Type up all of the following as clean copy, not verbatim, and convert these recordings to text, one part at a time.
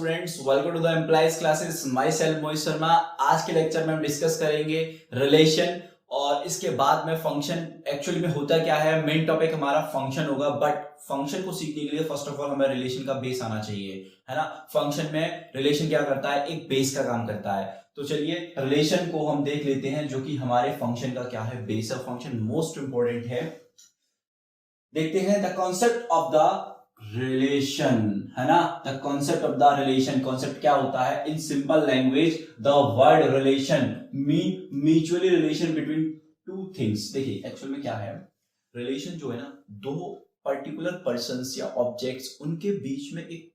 Students, welcome to the employees classes. Myself Mohit Sharma. आज के lecture में हम डिस्कस करेंगे रिलेशन और इसके बाद में फंक्शन। एक्चुअली में होता क्या है, मेन टॉपिक हमारा फंक्शन होगा, बट फंक्शन को सीखने के लिए फर्स्ट ऑफ ऑल हमें रिलेशन का बेस आना चाहिए, है ना। फंक्शन में रिलेशन क्या करता है, एक बेस का काम करता है। तो चलिए रिलेशन को हम देख लेते हैं, जो कि हमारे फंक्शन का क्या है, base of function most important है। देखते हैं the concept of the relation, है ना। The concept of the relation, concept क्या होता है in simple language, the word relation mean mutually relation between two things. देखिए एक्चुअल में क्या है, रिलेशन जो है ना, दो पर्टिकुलर पर्सन्स या ऑब्जेक्ट्स, उनके बीच में एक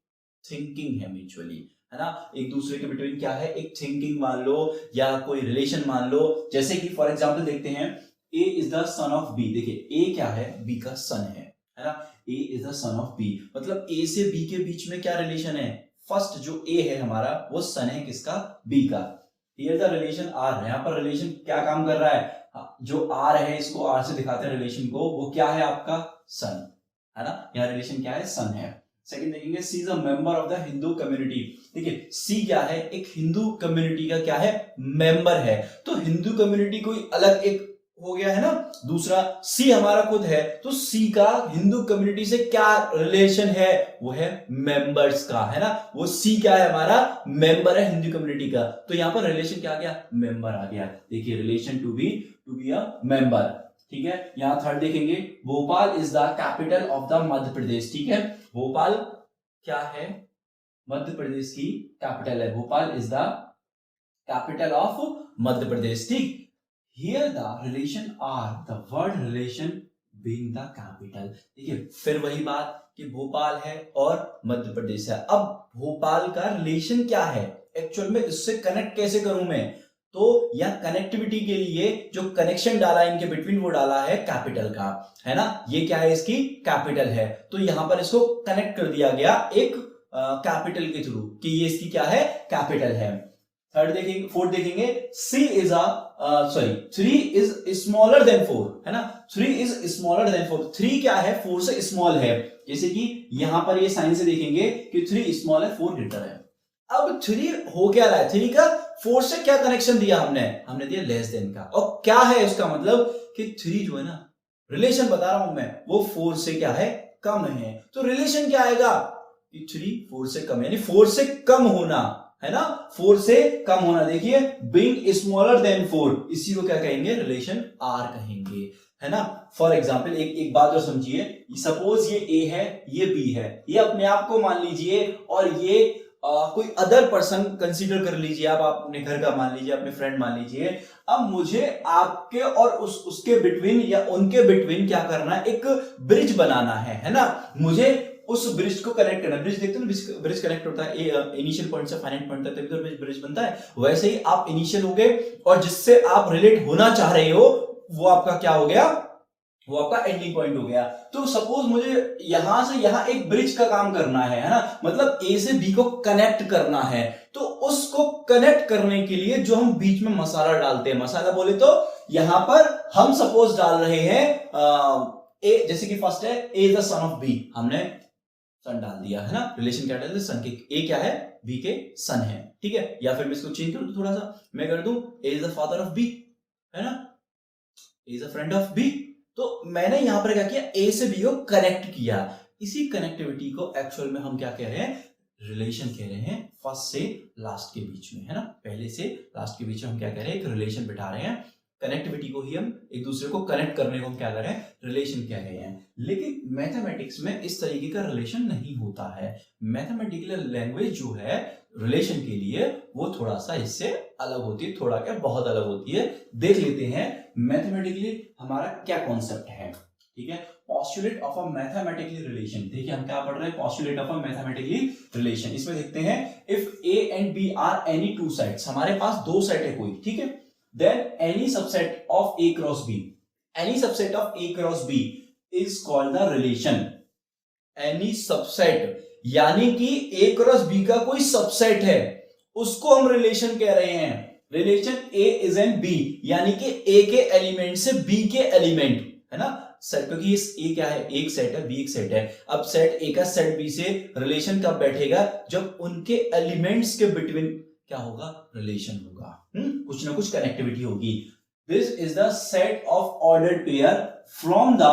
थिंकिंग है म्यूचुअली, है ना। एक दूसरे के बिटवीन क्या है, एक थिंकिंग मान लो या कोई रिलेशन मान लो। जैसे कि फॉर एग्जांपल देखते हैं, A is the son of B. देखिए ए क्या है, बी का सन है ना। A is the son of B, मतलब ए से बी के बीच में क्या रिलेशन है, फर्स्ट जो ए है हमारा वो सन है किसका, बी का। हियर द रिलेशन आर, यहाँ पर रिलेशन क्या काम कर रहा है, जो आर है इसको आर से दिखाते हैं रिलेशन को, वो क्या है आपका सन, है ना। यहाँ रिलेशन क्या है, सन है। सेकंड देखेंगे, C is a member of the Hindu community. देखिए सी क्या है, एक हिंदू कम्युनिटी का क्या है, मेंबर है। तो हिंदू कम्युनिटी कोई अलग एक हो गया है ना। दूसरा सी हमारा खुद है, तो सी का हिंदू कम्युनिटी से क्या रिलेशन है, वो है मेंबर्स का, है ना। वो सी क्या है, हमारा मेंबर है हिंदू कम्युनिटी का। तो यहां पर रिलेशन क्या आ गया, मेंबर आ गया। देखिए relation to be a member, ठीक है। यहां थर्ड देखेंगे, Bhopal is the capital of the Madhya Pradesh. ठीक है, भोपाल क्या है, मध्य प्रदेश की कैपिटल है। Bhopal is the capital of Madhya Pradesh. ठीक, here the relation are the word relation being the capital। देखिए फिर वही बात कि भोपाल है और मध्य प्रदेश है। अब भोपाल का रिलेशन क्या है, एक्चुअल में इससे कनेक्ट कैसे करूं मैं, तो यह कनेक्टिविटी के लिए जो कनेक्शन डाला इनके बिटवीन वो डाला है कैपिटल का, है ना। ये क्या है, इसकी कैपिटल है, तो यहां पर इसको कनेक्ट कर दिया गया एक कैपिटल के थ्रू कि ये इसकी क्या है, कैपिटल है। थर्ड देखेंगे, फोर्थ देखेंगे, C is three is smaller than four, है ना। Three is smaller than four, three क्या है, फोर से स्मॉल है। जैसे कि यहां पर ये साइन से देखेंगे कि थ्री स्मॉल है, फोर ग्रेटर है। अब थ्री हो क्या रहा है, थ्री का फोर से क्या कनेक्शन दिया हमने दिया लेस देन का। और क्या है उसका मतलब कि थ्री जो है ना, रिलेशन बता रहा हूं मैं, वो फोर से क्या है, कम है। तो रिलेशन क्या आएगा कि थ्री फोर से कम, यानी फोर से कम होना, है ना, फोर से कम होना। देखिए बीइंग स्मॉलर देन फोर, इसी को क्या कहेंगे, रिलेशन आर कहेंगे, है ना। फॉर एग्जाम्पल एक बात और समझिए, सपोज ये ए है, ये बी है, ये अपने आप को मान लीजिए और ये कोई अदर पर्सन कंसीडर कर लीजिए, आप अपने घर का मान लीजिए, अपने फ्रेंड मान लीजिए। अब मुझे आपके और उसके बिटवीन या उनके बिटवीन क्या करना है, एक ब्रिज बनाना है ना। मुझे उस ब्रिज को कनेक्ट करना, ब्रिज देखते हैं ना, ब्रिज कनेक्ट होता है इनिशियल पॉइंट से फाइनल पॉइंट तक, तभी तो ब्रिज बनता है। वैसे ही आप इनिशियल हो गए और जिससे आप रिलेट होना चाह रहे हो वो आपका क्या हो गया, वो आपका एंडिंग पॉइंट हो गया। तो सपोज मुझे यहां से यहां एक ब्रिज का काम करना है ना, मतलब ए से बी को कनेक्ट करना है। तो उसको कनेक्ट करने के लिए जो हम बीच में मसाला डालते हैं, मसाला बोले तो यहां पर हम सपोज डाल रहे हैं ए, जैसे कि फर्स्ट है A is the son of B, हमने सन डाल दिया, है ना। रिलेशन क्या डाल दिया, सन के, ए क्या है, बी के सन है, ठीक है। या फिर मैं इसको चेंज कर दूं थोड़ा सा, मैं कर दूं A is the father of B, है ना, A is a friend of B. तो मैंने यहां पर क्या किया, ए से बी को कनेक्ट किया। इसी कनेक्टिविटी को एक्चुअल में हम क्या कह रहे हैं, रिलेशन कह रहे हैं, फर्स्ट से लास्ट के बीच में, है ना। पहले से लास्ट के बीच में हम क्या कह रहे हैं, एक रिलेशन बिठा रहे हैं। कनेक्टिविटी को ही हम एक दूसरे को कनेक्ट करने को हम क्या कर रहे हैं, रिलेशन कह रहे हैं। लेकिन मैथमेटिक्स में इस तरीके का रिलेशन नहीं होता है। मैथमेटिकल लैंग्वेज जो है रिलेशन के लिए वो थोड़ा सा इससे अलग होती है, थोड़ा क्या बहुत अलग होती है। देख लेते हैं मैथमेटिकली हमारा क्या कॉन्सेप्ट है, ठीक है। Postulate of a mathematically relation, देखिए हम क्या पढ़ रहे हैं, postulate of a mathematically relation. इसमें देखते हैं, if A and B are any two sets, हमारे पास दो सेट है कोई, ठीक है। then any subset of a cross b, any subset of a cross b is called the relation। any subset यानी कि a क्रॉस b का कोई सबसेट है, उसको हम रिलेशन कह रहे हैं। Relation a is in b, यानी कि a के एलिमेंट से b के एलिमेंट, है ना। सेट, क्योंकि इस ए क्या है, एक सेट है, बी एक सेट है। अब सेट ए का सेट बी से रिलेशन कब बैठेगा, जब उनके एलिमेंट्स के बिटवीन क्या होगा, रिलेशन होगा, कुछ ना कुछ कनेक्टिविटी होगी। This is the set of ordered pair from the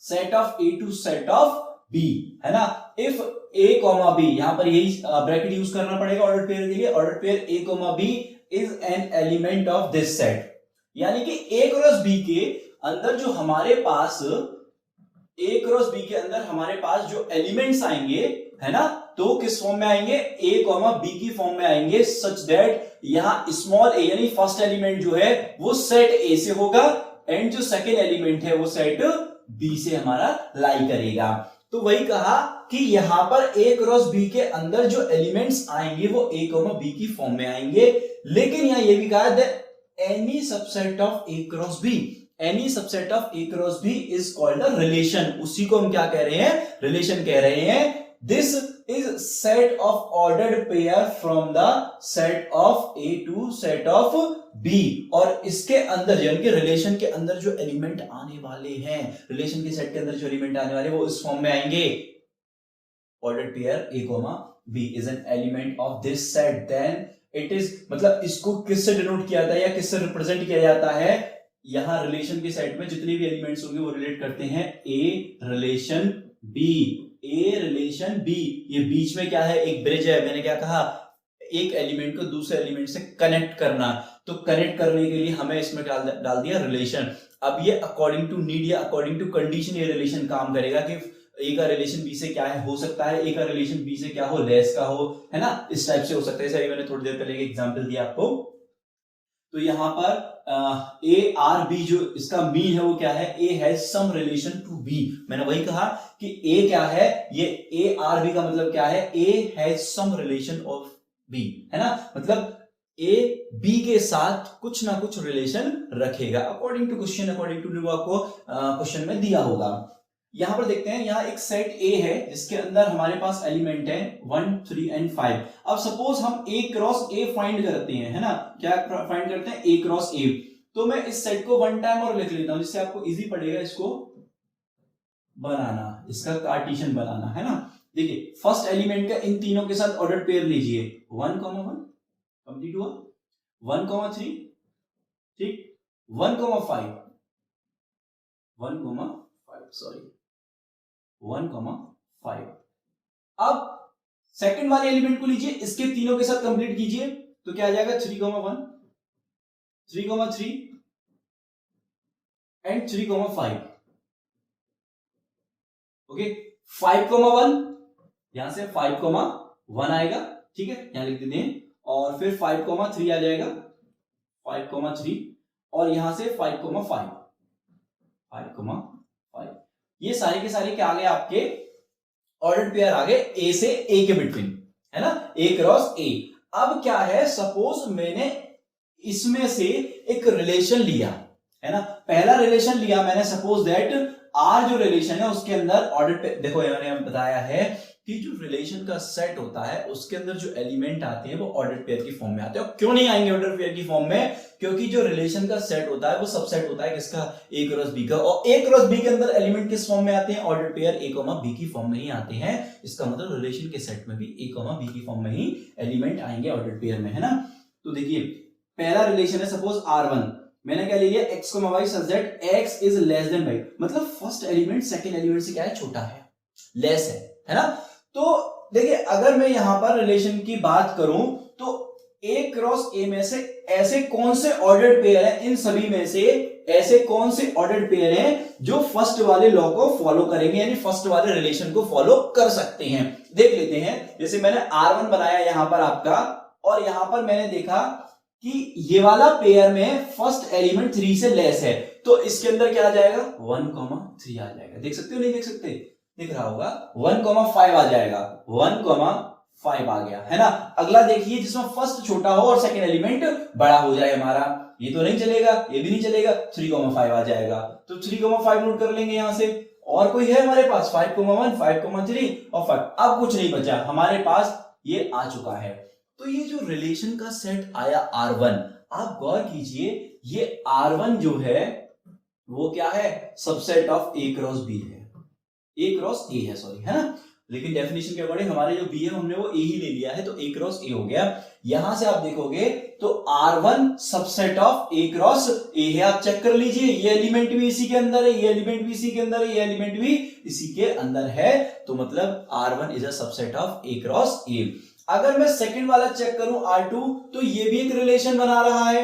set of A to set of B, है ना। इफ ए कॉमा बी, यहां पर यही ब्रैकेट यूज करना पड़ेगा ऑर्डर्ड पेयर के लिए, ordered pair A comma B is an element of this set, यानी कि ए क्रॉस बी के अंदर जो हमारे पास ए क्रॉस बी के अंदर हमारे पास जो एलिमेंट्स आएंगे, है ना, तो किस फॉर्म में आएंगे, ए कॉमा बी की फॉर्म में आएंगे, सच दैट यहां स्मॉल ए यानी फर्स्ट एलिमेंट जो है वो सेट ए से होगा एंड जो सेकेंड एलिमेंट है वो सेट बी से हमारा लाई करेगा। तो वही कहा कि यहां पर ए क्रॉस बी के अंदर जो एलिमेंट्स आएंगे वो ए कॉमा बी की फॉर्म में आएंगे, लेकिन यहां ये भी कहा any subset of A cross B, any subset of A cross B is called a relation, उसी को हम क्या कह रहे हैं, रिलेशन कह रहे हैं। This is set of ordered pair from the set of A to set of B, और इसके अंदर यानी कि रिलेशन के अंदर जो एलिमेंट आने वाले हैं, रिलेशन के सेट के अंदर जो एलिमेंट आने वाले वो इस फॉर्म में आएंगे, ordered pair A comma B is an element of this set, then it is, मतलब इसको किससे डिनोट किया जाता है या किससे रिप्रेजेंट किया जाता है, यहां रिलेशन के सेट में जितने भी एलिमेंट्स होंगे वो रिलेट करते हैं a relation B, a relation B. ये बीच में क्या है, एक ब्रिज है, मैंने क्या कहा, एक एलिमेंट को दूसरे एलिमेंट से कनेक्ट करना, तो कनेक्ट करने के लिए हमें इसमें डाल दिया रिलेशन। अब ये अकॉर्डिंग टू नीड या अकॉर्डिंग टू कंडीशन ये रिलेशन काम करेगा कि ए का रिलेशन बी से क्या है, हो सकता है ए का रिलेशन बी से क्या हो, लेस का हो, है ना, इस टाइप से हो सकता है। जैसे मैंने थोड़ी देर पहले एक एग्जांपल दिया आपको, तो यहां पर ए आर बी जो इसका मीन है वो क्या है, A has some relation to B, मैंने वही कहा कि ए क्या है, ये ए आर बी का मतलब क्या है, A has some relation of B, है ना, मतलब ए बी के साथ कुछ ना कुछ रिलेशन रखेगा according to question, according to आपको क्वेश्चन में दिया होगा। यहां पर देखते हैं, यहां एक सेट ए है जिसके अंदर हमारे पास एलिमेंट है 1, 3 एंड 5। अब सपोज हम ए क्रॉस ए फाइंड करते हैं, है ना, क्या फाइंड करते हैं, ए क्रॉस ए, तो मैं इस सेट को वन टाइम और लिख लेता हूं जिससे आपको इजी पड़ेगा इसको बनाना, इसका कार्टेशियन बनाना, है ना। देखिए फर्स्ट एलिमेंट का इन तीनों के साथ ऑर्डर पेयर लीजिए, 1, 1 कंप्लीट हुआ, 1, 3 ठीक, 1, 5 सॉरी 1, 5। अब सेकंड वाले एलिमेंट को लीजिए, इसके तीनों के साथ कंप्लीट कीजिए, तो क्या आ जाएगा 3, 1 3, एंड 3, 5। ओके, 5, 1 यहां से 5, 1 आएगा, ठीक है, यहां लिख देते हैं, और फिर 5, 3 आ जाएगा, 5, 3, और यहां से 5, 5 ये सारे के सारे क्या आ गए आपके ऑर्डर्ड पेयर आ गए ए से ए के बिटवीन, है ना, ए क्रॉस ए। अब क्या है, सपोज मैंने इसमें से एक रिलेशन लिया, है ना, पहला रिलेशन लिया मैंने, सपोज दैट आर जो रिलेशन है उसके अंदर ऑर्डर्ड पेयर, देखो मैंने बताया है कि जो रिलेशन का सेट होता है उसके अंदर जो एलिमेंट आते हैं वो ऑर्डर्ड पेयर की फॉर्म में आते हैं। और क्यों नहीं आएंगे ऑर्डर्ड पेयर की फॉर्म में, क्योंकि जो रिलेशन का सेट होता है वो सबसेट होता है किसका, ए क्रॉस बी का, और ए क्रॉस बी के अंदर एलिमेंट किस फॉर्म में आते हैं, ordered pair A comma B की फॉर्म में ही आते हैं। इसका मतलब रिलेशन के सेट में भी ए कॉमा बी की फॉर्म में ही एलिमेंट आएंगे ऑर्डर्ड पेयर में, है ना। तो देखिए पहला रिलेशन है सपोज R1, मैंने क्या ले लिया, x, y such that x is less than y, मतलब फर्स्ट एलिमेंट सेकंड एलिमेंट से क्या है, छोटा है, लेस है ना। तो देखिए अगर मैं यहां पर रिलेशन की बात करूं तो ए क्रॉस ए में से ऐसे कौन से ऑर्डर्ड पेयर हैं, इन सभी में से ऐसे कौन से ऑर्डर्ड पेयर हैं जो फर्स्ट वाले लॉ को फॉलो करेंगे, यानी फर्स्ट वाले रिलेशन को फॉलो कर सकते हैं। देख लेते हैं, जैसे मैंने R1 बनाया यहां पर आपका, और यहां पर मैंने देखा कि ये वाला पेयर में फर्स्ट एलिमेंट 3 से लेस है, तो इसके अंदर क्या आ जाएगा, 1, 3 आ जाएगा, देख सकते हो नहीं देख सकते, दिख रहा होगा, 1, 5 आ जाएगा, 1, 5 आ गया, है ना। अगला देखिए जिसमें फर्स्ट छोटा हो और सेकंड एलिमेंट बड़ा हो जाए हमारा, ये तो नहीं चलेगा, ये भी नहीं चलेगा, 3, 5 आ जाएगा, तो 3, 5 नोट कर लेंगे यहां से। और कोई है हमारे पास 5, 1 5, 3 और 5, अब कुछ नहीं बचा हमारे पास, ये आ चुका है। तो ये जो रिलेशन का सेट आया R1, आप गौर कीजिए, ये R1 जो है वो क्या है, subset of A cross B है, ए क्रॉस ए है, सॉरी, है ना। लेकिन डेफिनेशन के अकॉर्डिंग हमारे जो बी है हमने वो ए ही ले लिया है, तो ए क्रॉस ए हो गया। यहां से आप देखोगे तो R1 subset of A cross A है, आप चेक कर लीजिए, ये एलिमेंट भी इसी के अंदर है, ये एलिमेंट भी इसी के अंदर है, ये एलिमेंट भी इसी के अंदर है, तो मतलब R1 is a subset of A cross ए। अगर मैं सेकंड वाला चेक करूं R2, तो ये भी एक रिलेशन बना रहा है,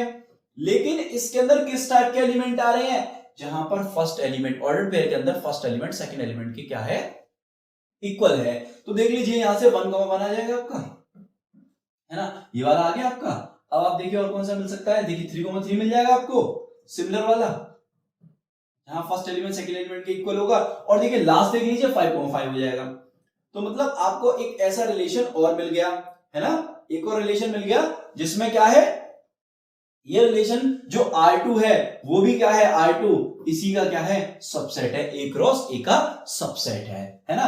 लेकिन इसके अंदर किस टाइप के एलिमेंट आ रहे हैं, जहां पर फर्स्ट एलिमेंट, ऑर्डर पेयर के अंदर फर्स्ट एलिमेंट सेकंड एलिमेंट के क्या है, इक्वल है। तो देख लीजिए यहां से 1, बना जाएगा आपका, है ना, ये वाला आ गया आपका। अब आप देखिए और कौन सा मिल सकता है, देखिए 3,3 मिल जाएगा आपको, सिमिलर वाला, जहां फर्स्ट एलिमेंट सेकंड एलिमेंट के इक्वल होगा। और देखिए लास्ट देख लीजिए 5,5 हो जाएगा। तो मतलब आपको एक ऐसा रिलेशन और मिल गया, है ना, एक और रिलेशन मिल गया जिसमें क्या है, ये रिलेशन जो R2 है वो भी क्या है, R2 इसी का क्या है, सबसेट है, ए क्रॉस ए का सबसेट है ना।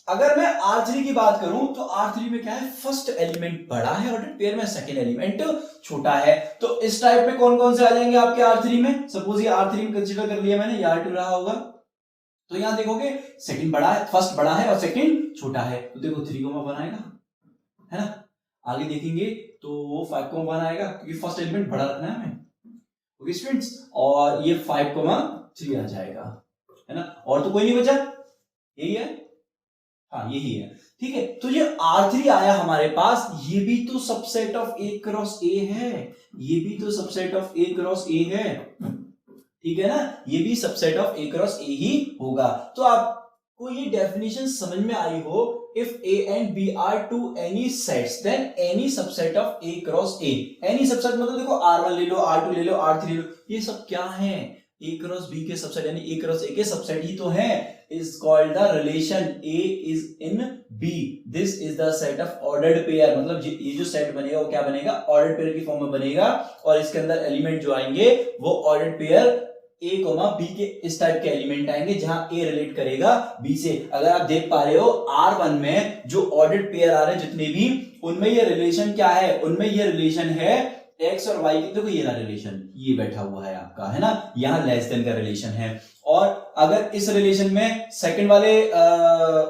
अगर मैं R3 की बात करूं तो R3 में क्या है, फर्स्ट एलिमेंट बड़ा है ऑर्डर पेयर में, सेकंड एलिमेंट छोटा है। तो इस टाइप में कौन कौन से आ जाएंगे आपके R3 में, सपोज ये R3 में कंसीडर कर लिया मैंने, ये R2 रहा होगा, तो यहां देखोगे सेकंड बड़ा है, फर्स्ट बड़ा है और सेकंड छोटा है, तो देखो 3, बनाएगा, है ना। आगे देखेंगे तो वो 5,1 आएगा, क्योंकि फर्स्ट एलिमेंट बड़ा रखना है हमें, ओके स्टूडेंट्स, और ये 5,3 आ जाएगा, है ना। और तो कोई नहीं बचा, यही है, हाँ यही है, ठीक है। तो ये R3 आया हमारे पास, ये भी तो subset of A cross A है, ये भी तो subset of A cross A है, ठीक है ना, ये भी subset of A cross A ही होगा। तो आपको ये डेफिनेशन समझ में आई हो, if A and B are to any sets then any subset of A cross A, any subset मतलब देखो R1 ले लो, R2 ले लो, R3 ले लो, ये सब क्या है, A cross B के सबसेट, यानी A cross A के सबसेट ही तो है, is called the relation A is in B, this is the set of ordered pair, मतलब ये जो सेट बनेगा वो क्या बनेगा, ऑर्डर्ड पेयर की फॉर्म में बनेगा, और इसके अंदर एलिमेंट जो आएंगे वो ऑर्डर्ड पेयर A, B के इस टाइप के एलिमेंट आएंगे, जहां A रिलेट करेगा B से। अगर आप देख पा रहे हो R1 में जो ऑर्डर्ड पेयर आ रहे हैं जितने भी, उनमें ये रिलेशन क्या है, उनमें ये रिलेशन है X और Y की, देखो ये रहा रिलेशन, ये बैठा हुआ है आपका, है ना, यहां लेस देन का रिलेशन है। और अगर इस रिलेशन में सेकंड वाले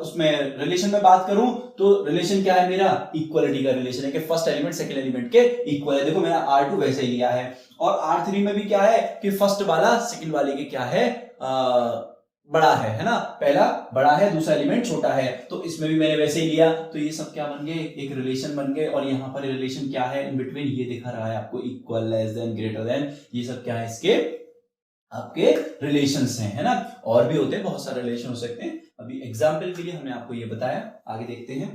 उसमें रिलेशन में बात करूं तो रिलेशन क्या है मेरा, इक्वलिटी का रिलेशन है, कि फर्स्ट एलिमेंट सेकंड एलिमेंट के इक्वल है। देखो मैंने R2 वैसे ही लिया है, और R3 में भी क्या है कि फर्स्ट वाला सेकंड वाले के क्या है, बड़ा है ना, पहला बड़ा है, दूसरा एलिमेंट छोटा है, तो इसमें भी मैंने वैसे ही लिया। तो ये सब क्या बन गए, एक रिलेशन बन गए। और यहाँ पर रिलेशन क्या है इन बिटवीन, ये दिखा रहा है आपको, equal, less than, greater than, ये सब क्या है इसके आपके रिलेशंस हैं, है ना। और भी होते हैं, बहुत सारे रिलेशन हो सकते हैं, अभी एग्जाम्पल के लिए हमने आपको ये बताया। आगे देखते हैं,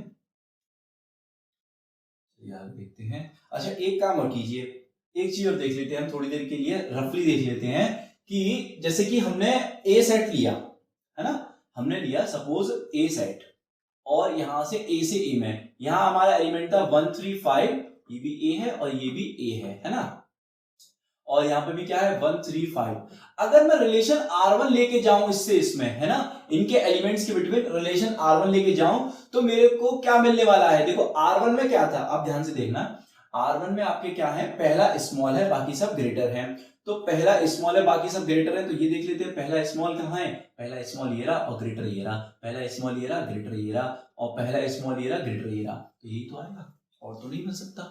आगे देखते हैं। अच्छा एक काम और कीजिए, एक चीज और देख लेते हैं हम थोड़ी देर के लिए, रफली देख लेते हैं कि जैसे कि हमने ए सेट लिया, है ना, हमने लिया सपोज ए सेट, और यहां से ए से ए में, यहां हमारा एलिमेंट था 1 3 5, ये भी ए है और ये भी ए है ना, और यहां पे भी क्या है 1 3 5। अगर मैं रिलेशन R1 लेके जाऊं इससे इसमें, है ना, इनके एलिमेंट्स के बिटवीन रिलेशन R1 लेके जाऊं, तो मेरे को क्या मिलने वाला है, देखो R1 में क्या था, आप ध्यान से देखना, R1 में आपके क्या है, पहला स्मॉल है बाकी सब ग्रेटर है, तो पहला स्मॉल है बाकी सब ग्रेटर है, तो ये देख लेते हैं पहला स्मॉल कहां है, पहला स्मॉल ये रहा और ग्रेटर ये रहा, पहला स्मॉल ये रहा, ग्रेटर ये रहा, और पहला स्मॉल ये रहा, ग्रेटर ये रहा, तो यही तो आएगा, और तो नहीं मिल सकता।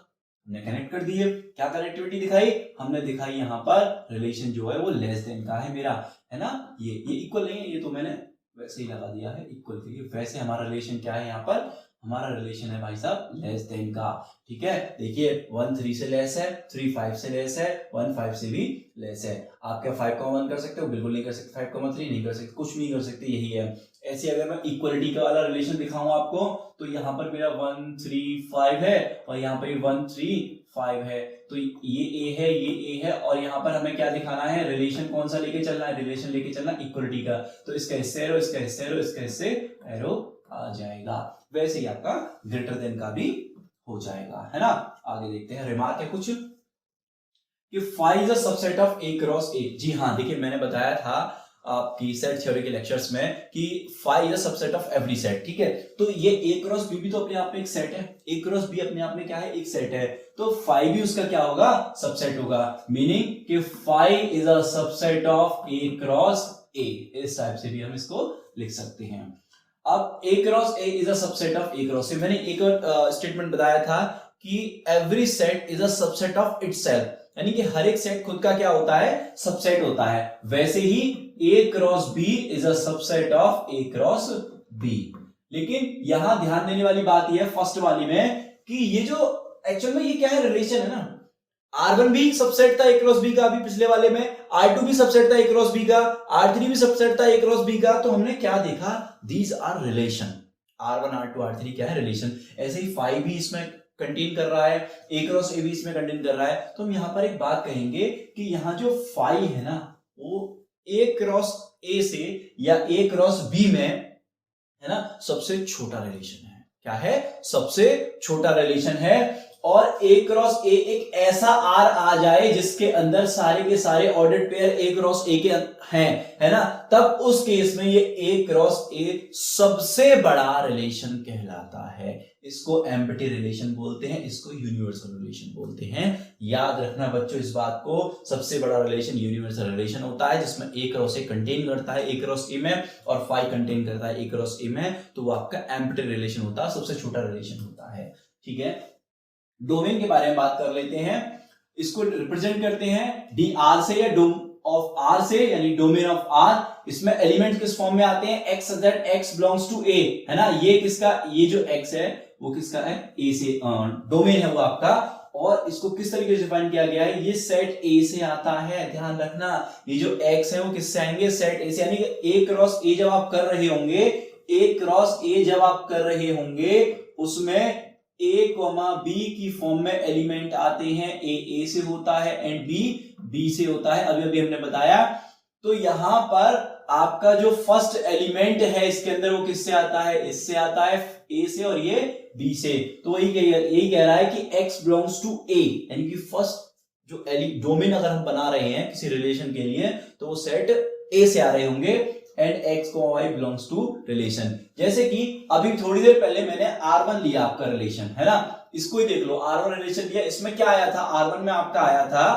हमने कनेक्ट कर दिए, क्या कनेक्टिविटी दिखाई, हमने दिखाई यहाँ पर रिलेशन जो है वो लेस देन का है मेरा, है ना, ये इक्वल नहीं है, ये तो मैंने वैसे ही लगा दिया है इक्वल के लिए। वैसे हमारा रिलेशन क्या है, यहाँ पर हमारा रिलेशन है भाई साहब लेस देन का, ठीक है। देखिए 1 3 से लेस है, 3 5 से लेस है, 1 5 से भी लेस है। आप क्या 5,1 कर सकते हो, बिल्कुल नहीं कर सकते, 5,3 नहीं कर सकते, कुछ नहीं कर सकते, यही है। ऐसे अगर मैं इक्वलिटी का वाला रिलेशन दिखाऊं आपको, तो यहाँ पर मेरा 1 3 5 है और यहाँ पर 1 3 5 है, तो ये ए है, ये ए है, और यहाँ पर हमें क्या दिखाना है, रिलेशन कौन सा लेके चलना है, रिलेशन लेके चलना इक्वलिटी का, तो इसका हिस्से एरो, इसका हिस्से एरो, इसका हिस्से एरो आ जाएगा। वैसे ही आपका ग्रेटर देन का भी हो जाएगा, है ना। आगे देखते हैं, रिमार्क है कुछ कि find the subset of A cross A. जी हाँ, देखिए मैंने बताया था आपकी सेट थ्योरी के लेक्चर्स में कि find the subset of every set, ठीक है। तो ये ए क्रॉस बी भी तो अपने आप में एक सेट है, ए क्रॉस बी अपने आप में क्या है, एक सेट है, तो फाइव भी उसका क्या होगा, सबसेट होगा। मीनिंग कि phi is a subset of A cross A, इस टाइप से भी हम इसको लिख सकते हैं। अब A cross A is a subset of A cross A, मैंने एक और स्टेटमेंट बताया था कि every set is a subset of itself, यानी कि हर एक सेट खुद का क्या होता है, सबसेट होता है। वैसे ही A cross B is a subset of A cross B. लेकिन यहां ध्यान देने वाली बात यह है फर्स्ट वाली में कि ये जो एक्चुअल में ये क्या है, रिलेशन है ना, R1 भी सबसेट था ए क्रॉस बी का, अभी पिछले वाले में R2 भी सबसेट था ए क्रॉस बी का, R3 भी सबसेट था ए क्रॉस बी का। तो हमने क्या देखा, these are relation, R1 R2 R3 क्या है, रिलेशन। ऐसे ही फाइव भी इसमें कंटेन कर रहा है, ए क्रॉस ए भी इसमें कंटेन कर रहा है। तो हम यहां पर एक बात कहेंगे कि यहां जो फाइव है ना, वो ए क्रॉस ए से या ए क्रॉस बी में है ना सबसे छोटा रिलेशन है। क्या है, सबसे छोटा रिलेशन है। और ए क्रॉस ए एक ऐसा आर आ जाए जिसके अंदर सारे के सारे ऑर्डर्ड पेयर ए क्रॉस ए के हैं, है ना, तब उस केस में ये ए क्रॉस ए सबसे बड़ा रिलेशन कहलाता है। इसको एम्प्टी रिलेशन बोलते हैं, इसको यूनिवर्सल रिलेशन बोलते हैं। याद रखना बच्चों इस बात को, सबसे बड़ा रिलेशन यूनिवर्सल रिलेशन होता है जिसमें ए क्रॉस ए कंटेन करता है ए क्रॉस ए में, और फाइव कंटेन करता है ए क्रॉस ए में, तो वो आपका एम्प्टी रिलेशन होता है, सबसे छोटा रिलेशन होता है। ठीक है, डोमेन के बारे में बात कर लेते हैं। इसको रिप्रेजेंट करते हैं डी आर से या डोम ऑफ आर से, यानी डोमेन ऑफ आर। इसमें एलिमेंट किस फॉर्म में आते हैं, x that x belongs to A, है ना, ये किसका, ये जो एक्स है वो किसका है, ए से, डोमेन है वो आपका। और इसको किस तरीके से डिफाइन किया गया है, ये सेट ए से आता है। ध्यान रखना, ये जो एक्स है वो किससे आएंगे, सेट ए से, यानी कि ए क्रॉस ए जब आप कर रहे होंगे, ए क्रॉस ए जब आप कर रहे होंगे उसमें ए कॉमा बी की फॉर्म में एलिमेंट आते हैं। ए से होता है एंड बी से होता है, अभी अभी हमने बताया। तो यहां पर आपका जो फर्स्ट एलिमेंट है इसके अंदर वो किससे आता है, इससे आता है, ए से, और ये बी से। तो यही कह रहा है कि x बिलोंग्स टू ए, यानी कि फर्स्ट जो डोमेन अगर हम बना रहे हैं किसी रिलेशन के लिए तो वो सेट ए से आ रहे होंगे एंड x को y बिलोंग्स टू रिलेशन। जैसे कि अभी थोड़ी देर पहले मैंने R1 लिया आपका रिलेशन, है ना, इसको ही देख लो, R1 रिलेशन लिया, इसमें क्या आया था, R1 में आपका आया था,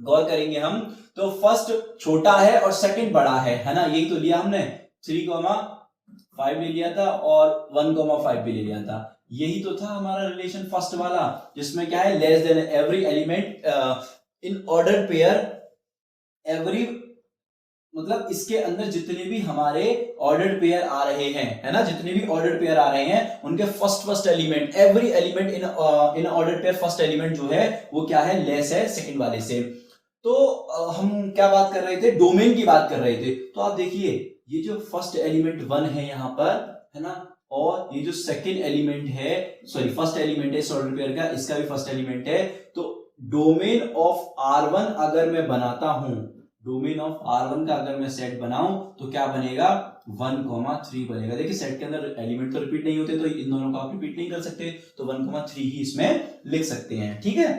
गौर करेंगे हम तो फर्स्ट छोटा है और सेकंड बड़ा है ना, यही तो लिया हमने, 3,5 ले लिया था और 1,5 भी ले लिया था। यही तो था हमारा रिलेशन फर्स्ट वाला, जिसमें क्या है, less than every element in order pair, every मतलब इसके अंदर जितने भी हमारे ऑर्डर्ड पेयर आ रहे हैं, है ना, जितने भी ऑर्डर्ड पेयर आ रहे हैं उनके first element, every element in ordered pair first element जो है वो क्या है, लेस है सेकंड वाले से। तो हम क्या बात कर रहे थे, डोमेन की बात कर रहे थे। तो आप देखिए ये जो फर्स्ट एलिमेंट 1 है यहां पर, है ना, और ये जो सेकंड एलिमेंट है, सॉरी फर्स्ट एलिमेंट है इस ऑर्डर पेयर का, इसका भी फर्स्ट एलिमेंट है। तो डोमेन ऑफ R1 अगर मैं बनाता हूं, डोमेन ऑफ R1 का अगर मैं सेट बनाऊं तो क्या बनेगा, 1,3 बनेगा। देखिए सेट के अंदर एलिमेंट तो रिपीट नहीं होते तो इन दोनों को आप रिपीट नहीं कर सकते, तो 1,3 ही इसमें लिख सकते हैं। ठीक है,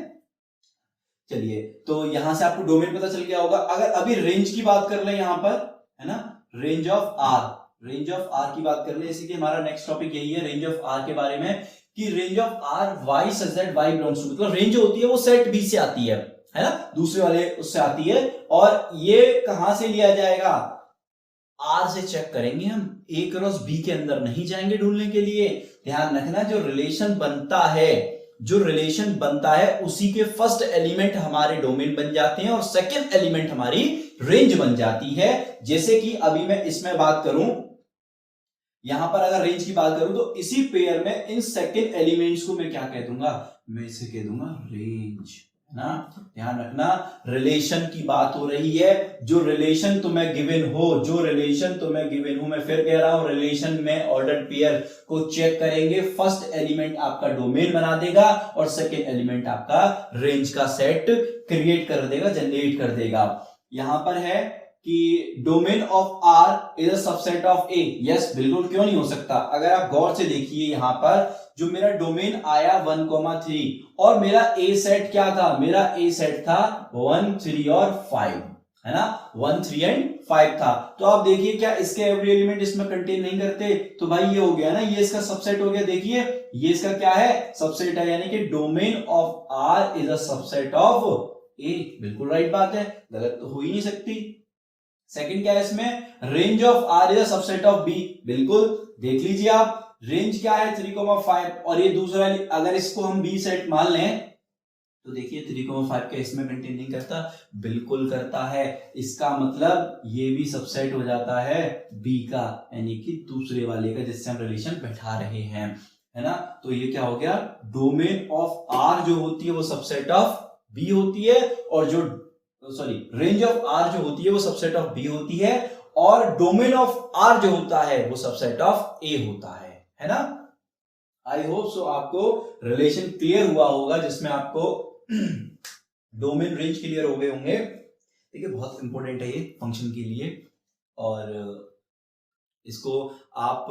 चलिए, तो यहां से आपको डोमेन पता चल गया होगा। अगर अभी रेंज की बात कर ले यहां पर, है ना, range of R, range of R की बात कर ले, इसी के हमारा नेक्स्ट टॉपिक यही है, रेंज ऑफ R के बारे में, कि range of R y such that y belongs to, मतलब रेंज होती है वो सेट B से आती है ना, दूसरे वाले उससे आती है, और ये कहां से लिया जाएगा, R से चेक करेंगे हम, A क्रॉस B के अंदर नहीं जाएंगे ढूंढने के लिए। ध्यान रखना, जो रिलेशन बनता है, जो रिलेशन बनता है उसी के फर्स्ट एलिमेंट हमारे डोमेन बन जाते हैं और सेकंड एलिमेंट हमारी रेंज बन जाती है। जैसे कि अभी मैं इसमें बात करूं, यहां पर अगर रेंज की बात करूं तो इसी पेयर में इन सेकंड एलिमेंट्स को मैं क्या कह दूंगा, मैं इसे कह दूंगा रेंज, है ना। ध्यान रखना, रिलेशन की बात हो रही है, जो रिलेशन तुम्हें गिवन हो, जो रिलेशन तुम्हें गिवन हो, मैं फिर कह रहा हूं, रिलेशन में ऑर्डर्ड पेयर को चेक करेंगे, फर्स्ट एलिमेंट आपका डोमेन बना देगा और सेकंड एलिमेंट आपका रेंज का सेट क्रिएट कर देगा, जनरेट कर देगा। यहां पर है कि domain of R is a subset of A, yes बिल्कुल, क्यों नहीं हो सकता। अगर आप गौर से देखिए यहां पर जो मेरा डोमेन आया 1,3 और मेरा A सेट क्या था, मेरा A सेट था 1, 3 और 5, है ना, 1, 3 एंड 5 था। तो आप देखिए क्या इसके एवरी एलिमेंट इसमें कंटेन नहीं करते, तो भाई ये हो गया ना, ये इसका सबसेट हो गया। देखिए ये इसका क्या है, सबसेट है, यानी कि domain of R is a subset of A, बिल्कुल राइट बात है, गलत तो हो ही नहीं सकती। सेकंड क्या है इसमें, range of R is a subset of B, बिल्कुल देख लीजिए आप, रेंज क्या है 3,5 और ये दूसरा, अगर इसको हम बी सेट मान लें तो देखिए 3,5 का इसमें कंटेन नहीं करता, बिल्कुल करता है। इसका मतलब ये भी सबसेट हो जाता है बी का, यानी कि दूसरे वाले का जिससे हम रिलेशन बैठा रहे हैं, है ना। तो ये क्या हो गया, डोमेन ऑफ आर जो होती है वो सबसेट ऑफ बी होती है, और जो रेंज ऑफ आर जो होती है वो सबसेट ऑफ बी होती है, और डोमेन ऑफ आर जो होता है वो सबसेट ऑफ ए होता है ना। आई होप सो आपको रिलेशन क्लियर हुआ होगा, जिसमें आपको डोमेन रेंज क्लियर हो गए होंगे। देखिए बहुत इंपॉर्टेंट है ये फंक्शन के लिए, और इसको आप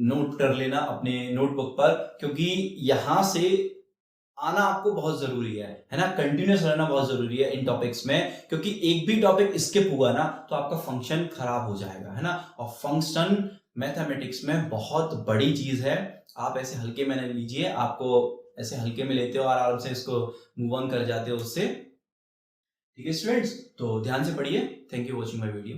नोट कर लेना अपने नोटबुक पर, क्योंकि यहां से आना आपको बहुत जरूरी है ना, कंटिन्यूस रहना बहुत जरूरी है इन टॉपिक्स में, क्योंकि एक भी टॉपिक स्किप हुआ ना तो आपका फंक्शन खराब हो जाएगा, है ना। और फंक्शन मैथमेटिक्स में बहुत बड़ी चीज है, आप ऐसे हल्के में नहीं लीजिए, आपको ऐसे हल्के में लेते हो और आराम से इसको मूव ऑन कर जाते हो उससे। ठीक है स्टूडेंट्स, तो ध्यान से पढ़िए। Thank you watching my video.